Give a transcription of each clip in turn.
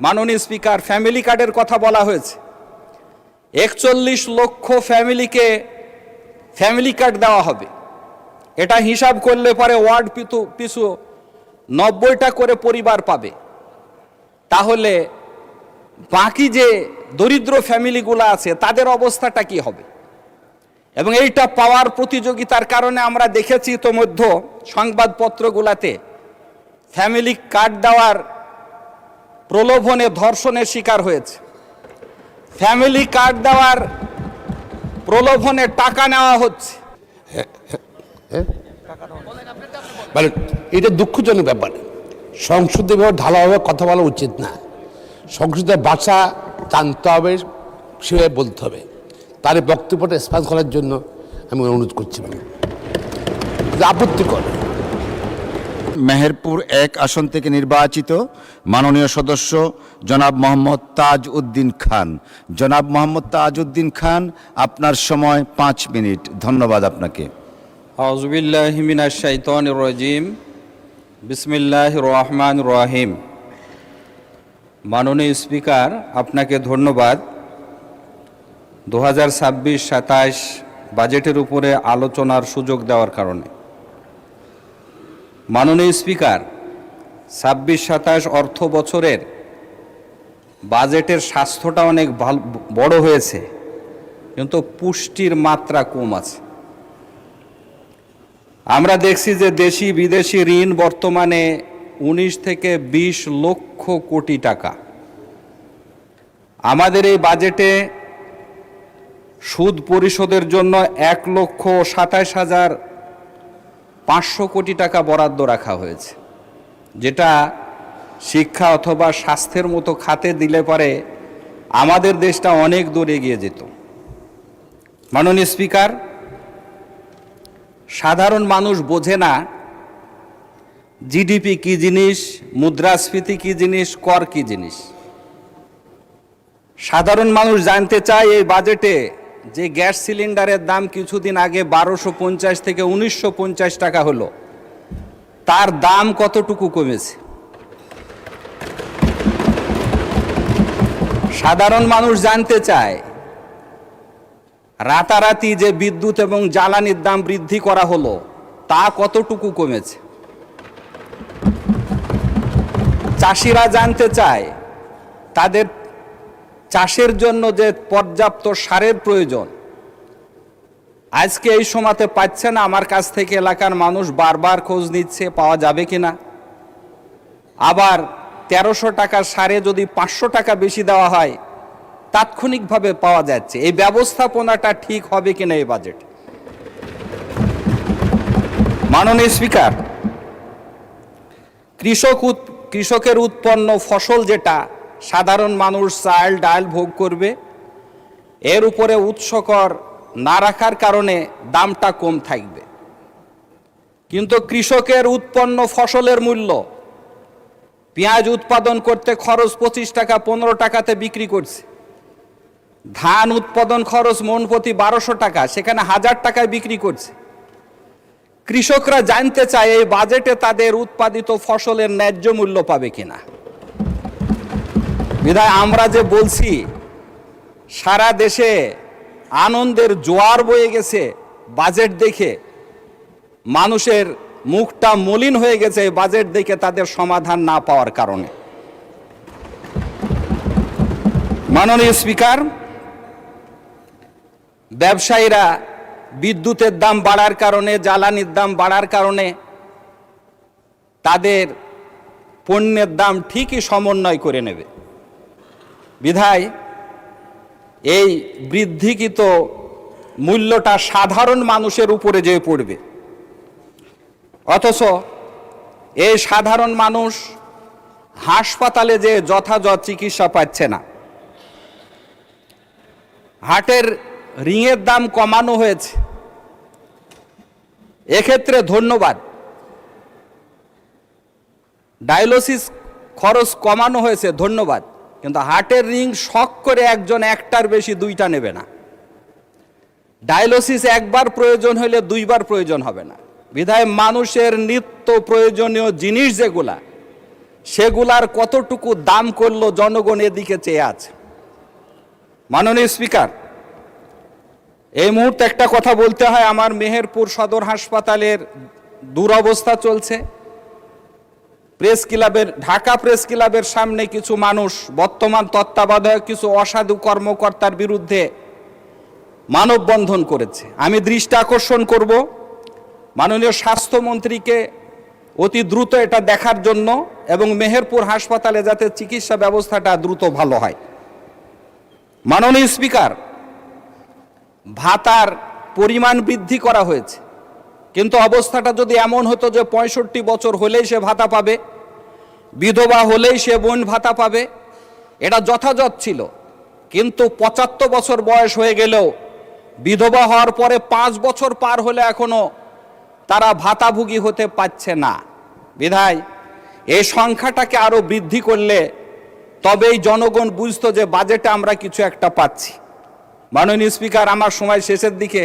মাননীয় speaker, family কার্ডের কথা বলা হয়েছে। 41 লক্ষ ফ্যামিলিকে ফ্যামিলি কার্ড দেওয়া হবে। এটা হিসাব করলে পরে ওয়ার্ড পিছু 90টা করে পরিবার পাবে। তাহলে বাকি যে দরিদ্র ফ্যামিলিগুলো আছে তাদের অবস্থাটা কি হবে? এবং এইটা পাওয়ার প্রতিযোগিতার কারণে আমরা দেখেছি ইতোমধ্যে সংবাদপত্রগুলোতে ফ্যামিলি কার্ড দেওয়ার প্রলোভনে ধর্ষণের শিকার হয়েছে। ফ্যামিলি কার্ড দেওয়ার প্রলোভনে টাকা নেওয়া হচ্ছে। মানে এটা দুঃখজনক ব্যাপার। সংসদে ঢালাভাবে কথা বলা উচিত না। সংসদের ভাষা জানতে হবে, সেভাবে বলতে হবে। তার বক্তব্যটা স্পষ্ট করার জন্য আমি অনুরোধ করছি। আপত্তিকর। মেহেরপুর 1 আসন থেকে নির্বাচিত মাননীয় সদস্য জনাব মোহাম্মদ তাজ উদ্দিন খান। জনাব মোহাম্মদ তাজ উদ্দিন খান, আপনার সময় 5 মিনিট। ধন্যবাদ আপনাকে। আউযুবিল্লাহি মিনাশ শাইতানির রাজিম। বিসমিল্লাহির রহমানির রহিম। মাননীয় স্পিকার, আপনাকে ধন্যবাদ 2026-27 বাজেটের উপরে আলোচনার সুযোগ দেওয়ার কারণে। মাননীয় স্পিকার, 26-27 অর্থ বছরের বাজেটের স্বাস্থ্যটা অনেক বড় হয়েছে, কিন্তু পুষ্টির মাত্রা কম আছে। আমরা দেখছি যে দেশি বিদেশি ঋণ বর্তমানে 19 থেকে 20 লক্ষ কোটি টাকা। আমাদের এই বাজেটে সুদ পরিশোধের জন্য 1,27,500 কোটি টাকা বরাদ্দ রাখা হয়েছে, যেটা শিক্ষা অথবা স্বাস্থ্যের মতো খাতে দিলে পরে আমাদের দেশটা অনেক দূর এগিয়ে যেত। মাননীয় স্পিকার, সাধারণ মানুষ বোঝে না জিডিপি কি জিনিস, মুদ্রাস্ফীতি কি জিনিস, কর কি জিনিস। সাধারণ মানুষ জানতে চায় এই বাজেটে যে গ্যাস সিলিন্ডারের দাম কিছুদিন আগে 1250 থেকে 1950 টাকা হলো, তার দাম কতটুকু কমেছে। সাধারণ মানুষ জানতে চায় রাতারাতি যে বিদ্যুৎ এবং জ্বালানির দাম বৃদ্ধি করা হলো, তা কতটুকু কমেছে। চাষিরা জানতে চায় তাদের চাষের জন্য যে পর্যাপ্ত সারের প্রয়োজন, আজকে এই সময়তে পাচ্ছে না। আমার কাছ থেকে এলাকার মানুষ বারবার খোঁজ নিচ্ছে পাওয়া যাবে কিনা। আবার 1300 টাকার সারে যদি 500 টাকা বেশি দেওয়া হয়, তাৎক্ষণিকভাবে পাওয়া যাচ্ছে। এই ব্যবস্থাপনাটা ঠিক হবে কিনা এই বাজেট। মাননীয় স্পিকার, কৃষকের উৎপন্ন ফসল যেটা সাধারণ মানুষ চাল ডাল ভোগ করবে, এর উপরে উৎসকর না রাখার কারণে দামটা কম থাকবে। কিন্তু কৃষকের উৎপন্ন ফসলের মূল্য, পেঁয়াজ উৎপাদন করতে খরচ 25 টাকা 15 টাকাতে বিক্রি করছে। ধান উৎপাদন খরচ মন প্রতি 1200 টাকা, সেখানে 1000 টাকায় বিক্রি করছে। কৃষকরা জানতে চায় এই বাজেটে তাদের উৎপাদিত ফসলের ন্যায্য মূল্য পাবে কিনা। বিধায় আমরা যে বলছি, সারা দেশে আনন্দের জোয়ার বয়ে গেছে বাজেট দেখে। মানুষের মুখটা মলিন হয়ে গেছে এই বাজেট দেখে তাদের সমাধান না পাওয়ার কারণে। মাননীয় স্পিকার, ব্যবসায়ীরা বিদ্যুতের দাম বাড়ার কারণে, জ্বালানির দাম বাড়ার কারণে তাদের পণ্যের দাম ঠিকই সমন্বয় করে নেবে। বিধায় এই বৃদ্ধিকৃত মূল্যটা সাধারণ মানুষের উপরে যেয়ে পড়বে। অথচ এই সাধারণ মানুষ হাসপাতালে যে যথাযথ চিকিৎসা পাচ্ছে না। হার্টের রিংয়ের দাম কমানো হয়েছে, এক্ষেত্রে ধন্যবাদ। ডায়ালিসিস খরচ কমানো হয়েছে, ধন্যবাদ। কিন্তু হার্টের রিং শক করে একজন একটার বেশি 2টা নেবে না। ডায়ালিসিস একবার প্রয়োজন হলে 2বার প্রয়োজন হবে না। বিধায় মানুষের নিত্য প্রয়োজনীয় জিনিস যেগুলা, সেগুলার কতটুকু দাম করলো জনগণ এদিকে চেয়ে আছে। মাননীয় স্পিকার, এই মুহূর্তে একটা কথা বলতে হয়, আমার মেহেরপুর সদর হাসপাতালের দুরবস্থা চলছে। প্রেস ক্লাবের, ঢাকা প্রেস ক্লাবের সামনে কিছু মানুষ বর্তমান তত্ত্বাবধায়ক কিছু অসাধু কর্মকর্তার বিরুদ্ধে মানববন্ধন করেছে। আমি দৃষ্টি আকর্ষণ করব মাননীয় স্বাস্থ্যমন্ত্রীকে অতি দ্রুত এটা দেখার জন্য, এবং মেহেরপুর হাসপাতালে যাতে চিকিৎসা ব্যবস্থাটা দ্রুত ভালো হয়। মাননীয় স্পিকার, ভাতার পরিমাণ বৃদ্ধি করা হয়েছে, কিন্তু অবস্থাটা যদি এমন হতো যে 65 বছর হলেই সে ভাতা পাবে, বিধবা হলেই সে বোন ভাতা পাবে, এটা যথাযথ ছিল। কিন্তু 75 বছর বয়স হয়ে গেলেও বিধবা হওয়ার পরে 5 বছর পার হলে এখনো তারা ভাতাভোগী হতে পারছে না। বিধায় এই সংখ্যাটাকে আরো বৃদ্ধি করলে তবেই জনগণ বুঝতো যে বাজেটে আমরা কিছু একটা পাচ্ছি। মাননীয় স্পিকার, আমার সময় শেষের দিকে,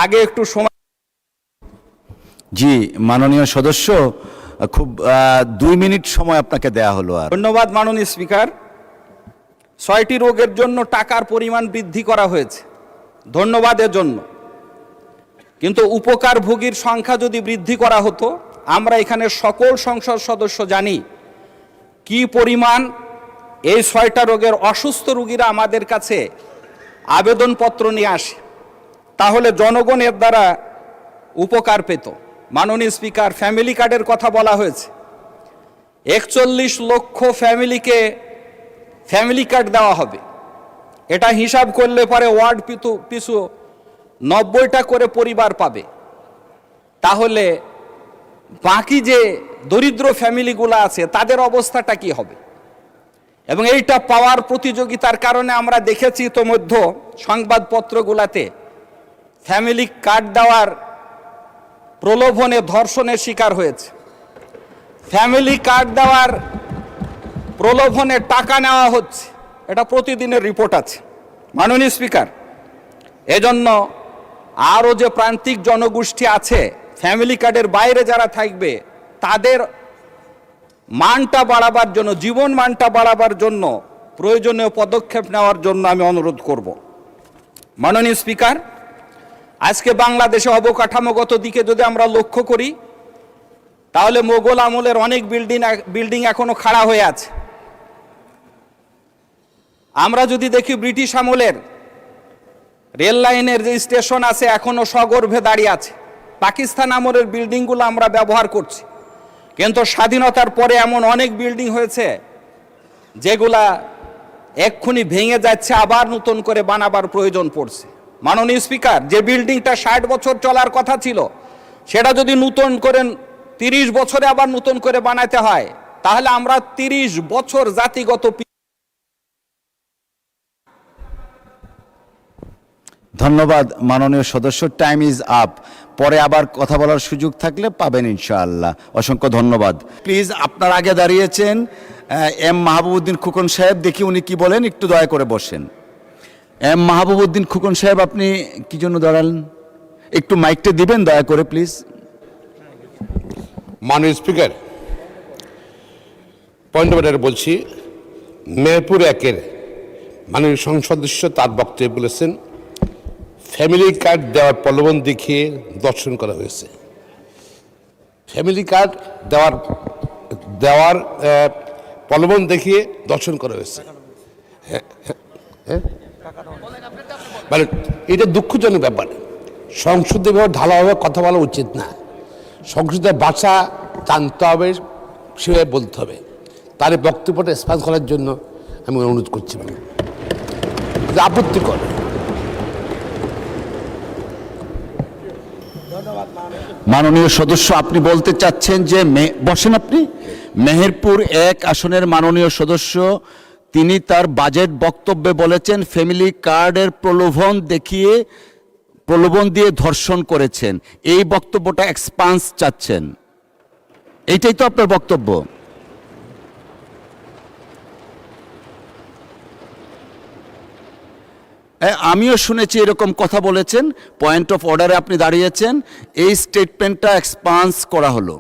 আগে একটু সময়। জি মাননীয় সদস্য, খুব 2 মিনিট সময় আপনাকে দেয়া হলো। আর ধন্যবাদ মাননীয় স্পিকার। 6টি রোগের জন্য টাকার পরিমাণ বৃদ্ধি করা হয়েছে, ধন্যবাদ এর জন্য। কিন্তু উপকারভোগীর সংখ্যা যদি বৃদ্ধি করা হতো, আমরা এখানে সকল সংসদ সদস্য জানি কি পরিমাণ এই 6টা রোগের অসুস্থ রোগীরা আমাদের কাছে আবেদনপত্র নিয়ে আসে, তাহলে জনগণ এর দ্বারা উপকার পেত। মাননীয় স্পিকার, ফ্যামিলি কার্ডের কথা বলা হয়েছে। 41 লক্ষ ফ্যামিলিকে ফ্যামিলি কার্ড দেওয়া হবে। এটা হিসাব করলে পরে ওয়ার্ড পিছু 90টা করে পরিবার পাবে। তাহলে বাকি যে দরিদ্র ফ্যামিলিগুলো আছে তাদের অবস্থাটা কি হবে? এবং এইটা পাওয়ার প্রতিযোগিতার কারণে আমরা দেখেছি ইতোমধ্যে সংবাদপত্রগুলোতে ফ্যামিলি কার্ড দেওয়ার প্রলোভনে ধর্ষণের শিকার হয়েছে, ফ্যামিলি কার্ড দেওয়ার প্রলোভনে টাকা নেওয়া হচ্ছে, এটা প্রতিদিনের রিপোর্ট আছে। মাননীয় স্পিকার, এজন্য আরও যে প্রান্তিক জনগোষ্ঠী আছে ফ্যামিলি কার্ডের বাইরে যারা থাকবে, তাদের মানটা বাড়াবার জন্য, জীবন মানটা বাড়াবার জন্য প্রয়োজনীয় পদক্ষেপ নেওয়ার জন্য আমি অনুরোধ করব। মাননীয় স্পিকার, আজকে বাংলাদেশে অবকাঠামোগত দিকে যদি আমরা লক্ষ্য করি, তাহলে মোগল আমলের অনেক বিল্ডিং এখনো খাড়া হয়ে আছে। আমরা যদি দেখি ব্রিটিশ আমলের রেল লাইনের যে স্টেশন আছে এখনো সগর্ভে দাঁড়িয়ে আছে। পাকিস্তান আমলের বিল্ডিংগুলো আমরা ব্যবহার করছি, কিন্তু স্বাধীনতার পরে এমন অনেক বিল্ডিং হয়েছে যেগুলা এক্ষুনি ভেঙে যাচ্ছে, আবার নতুন করে বানাবার প্রয়োজন পড়ছে। মাননীয় স্পিকার, যে বিল্ডিংটা 60 বছর চলার কথা ছিল, সেটা যদি নতুন করে 30 বছরে আবার নতুন করে বানাতে হয়, তাহলে আমরা 30 বছর জাতিগত। ধন্যবাদ মাননীয় সদস্য, টাইম ইজ আপ। পরে আবার কথা বলার সুযোগ থাকলে পাবেন ইনশাআল্লাহ। অসংখ্য ধন্যবাদ। প্লিজ, আপনার আগে দাঁড়িয়েছেন এম মাহবুবউদ্দিন খোকন সাহেব, দেখি উনি কি বলেন, একটু দয়া করে বসেন। এম মাহবুবউদ্দিন খোকন সাহেব, আপনি কি জন্য দাঁড়ালেন? একটু মাইকটা দিবেন দয়া করে প্লিজ। মাননীয় স্পিকার, পয়েন্ট অফ অর্ডার বলছি। মেহেরপুর 1-এর মাননীয় সংসদ সদস্য তার বক্তব্যে বলেছেন ফ্যামিলি কার্ড দেওয়ার প্রলোভন দেখিয়ে দর্শন করা হয়েছে। ফ্যামিলি কার্ড দেওয়ার প্রলোভন দেখিয়ে দর্শন করা হয়েছে। মানে এটা দুঃখজনক ব্যাপার। সংসদে ঢালাভাবে কথা বলা উচিত না। সংসদের ভাষা জানতে হবে, সেভাবে বলতে হবে। তার বক্তব্যটা স্পষ্ট করার জন্য আমি অনুরোধ করছি। আপত্তিকর। মাননীয় সদস্য, আপনি বলতে চাচ্ছেন যে বসেন আপনি। মেহেরপুর 1 আসনের মাননীয় সদস্য, তিনি তার বাজেট বক্তব্যে বলেছেন ফ্যামিলি কার্ডের প্রলোভন দিয়ে ধর্ষণ করেছেন। এই বক্তব্যটা এক্সপান্স চাচ্ছেন, এইটাই তো আপনার বক্তব্য? আমিও শুনেছি এরকম কথা বলেছেন। পয়েন্ট অফ অর্ডারে আপনি দাঁড়িয়েছেন, এই স্টেটমেন্টটা এক্সপান্স করা হলো।